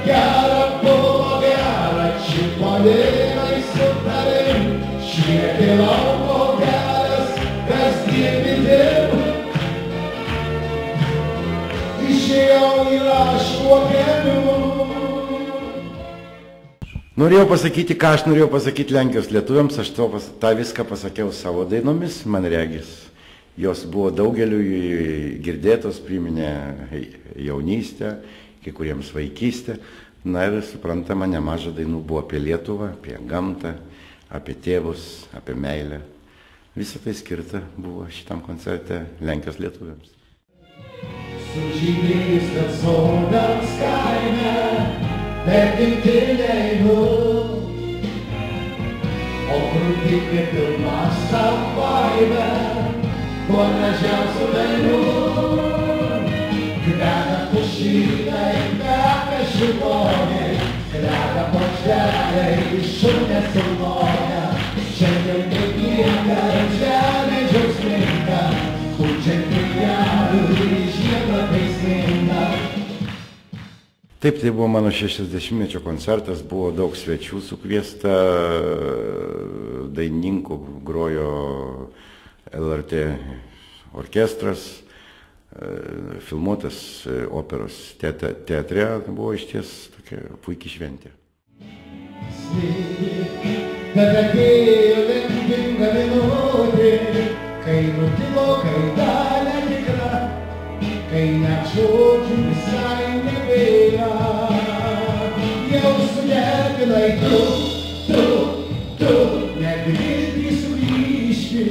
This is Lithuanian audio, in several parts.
gera buvo gera, čipolinai su tavim, švietė lauko geras, kasdien dirbu. Išėjau į raško keliu. Norėjau pasakyti, ką aš norėjau pasakyti Lenkijos lietuviams, aš tą viską pasakiau savo dainomis, man regis. Jos buvo daugeliu girdėtos, priminė jaunystę, kai kuriems vaikystę. Na ir suprantama, nemaža dainų buvo apie Lietuvą, apie gamtą, apie tėvus, apie meilę. Visą tai skirta buvo šitam koncerte Lenkijos lietuviams. Sužydės tas sodams kaime, bet gimtiniai o krūtinė pilna savaime, kuo gražiausių dainų. Kvepia pušynai, kvepia šiloniai, kvepia paukšteliai, šunės saunoja. Šiandien kaip lieka, žemė džiaugsminga, pučiant vėjelių, žiemą teisminga. Taip, tai buvo mano 60-mečio koncertas, buvo daug svečių sukviesta, dainininkų grojo LRT orkestras, filmuotas operos teatre, buvo išties tokia puikiai šventė. Kad atėjo lemtinga minutė, kai nutilo, kai dalė tikra, kai net žodžių visai nebėra, jau sunervinai tu, nedrįsti sugrįžti,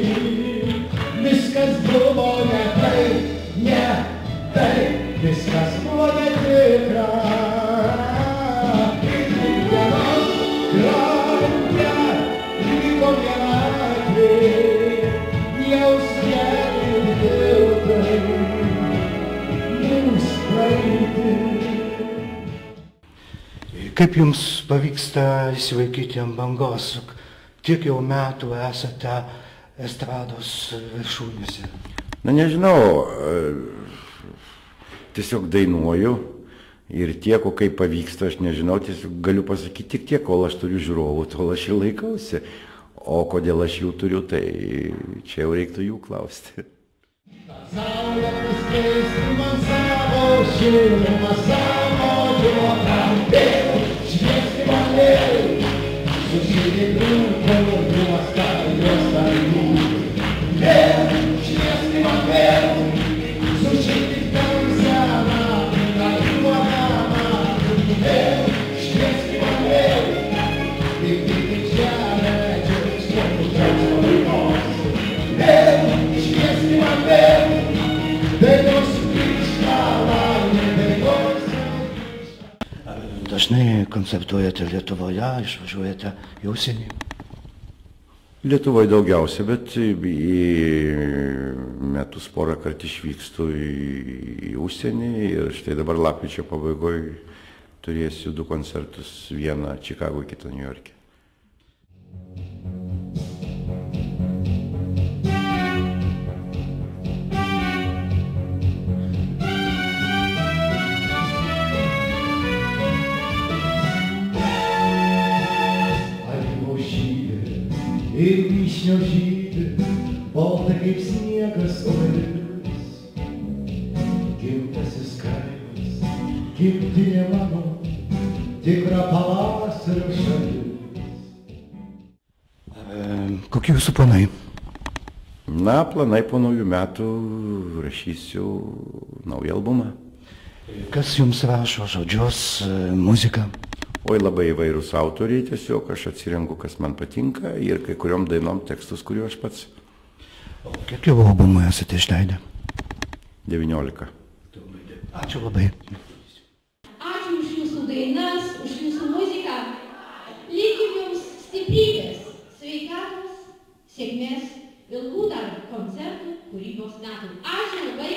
viskas buvo ne tai, viskas buvo netikra. Liko vienatvė, jau sunervinai. Kaip jums pavyksta įsivaikyti ant bangos? Tiek jau metų esate estrados viršūnėse. Na nežinau, tiesiog dainuoju ir tiek, o kaip pavyksta, aš nežinau, tiesiog galiu pasakyti tik tiek, kol aš turiu žiūrovų, tol aš jų laikausi. O kodėl aš jų turiu, tai čia jau reiktų jų klausti. Saulė paskleisti man savo šilumą, savo juokam vėl, šviesti man vėl, sužydė grūko, juosta vėl, šviesti man vėl, sužydė tamsą, vėl, šviesti man vėl, tik žemė, vėl, šviesti man vėl. Dažnai koncertuojate Lietuvoje, išvažiuojate į užsienį? Lietuvoje daugiausia, bet į metus porą kartų išvykstu į užsienį ir štai dabar lapkričio pabaigoje turėsiu 2 koncertus, vieną Čikagoje, kitą Niujorke. Ir vyšnio žydi, balta kaip sniegas obelys. Gimtasis kaimas, gimtinė mano, tikra pavasario šalis. Kokie jūsų planai? Na, planai po naujų metų rašysiu naują albumą. Kas jums rašo žodžius, muziką? Oi, labai įvairūs autoriai, tiesiog aš atsirenku, kas man patinka ir kai kuriom dainom tekstus, kuriuo aš pats. O kiek jau albumų esate išleidę? 19. Ačiū labai. Ačiū už jūsų dainas, už jūsų muziką. Linkim jums stiprybės, sveikatos, sėkmės, ilgų dar koncertų, kūrybos metų. Ačiū labai.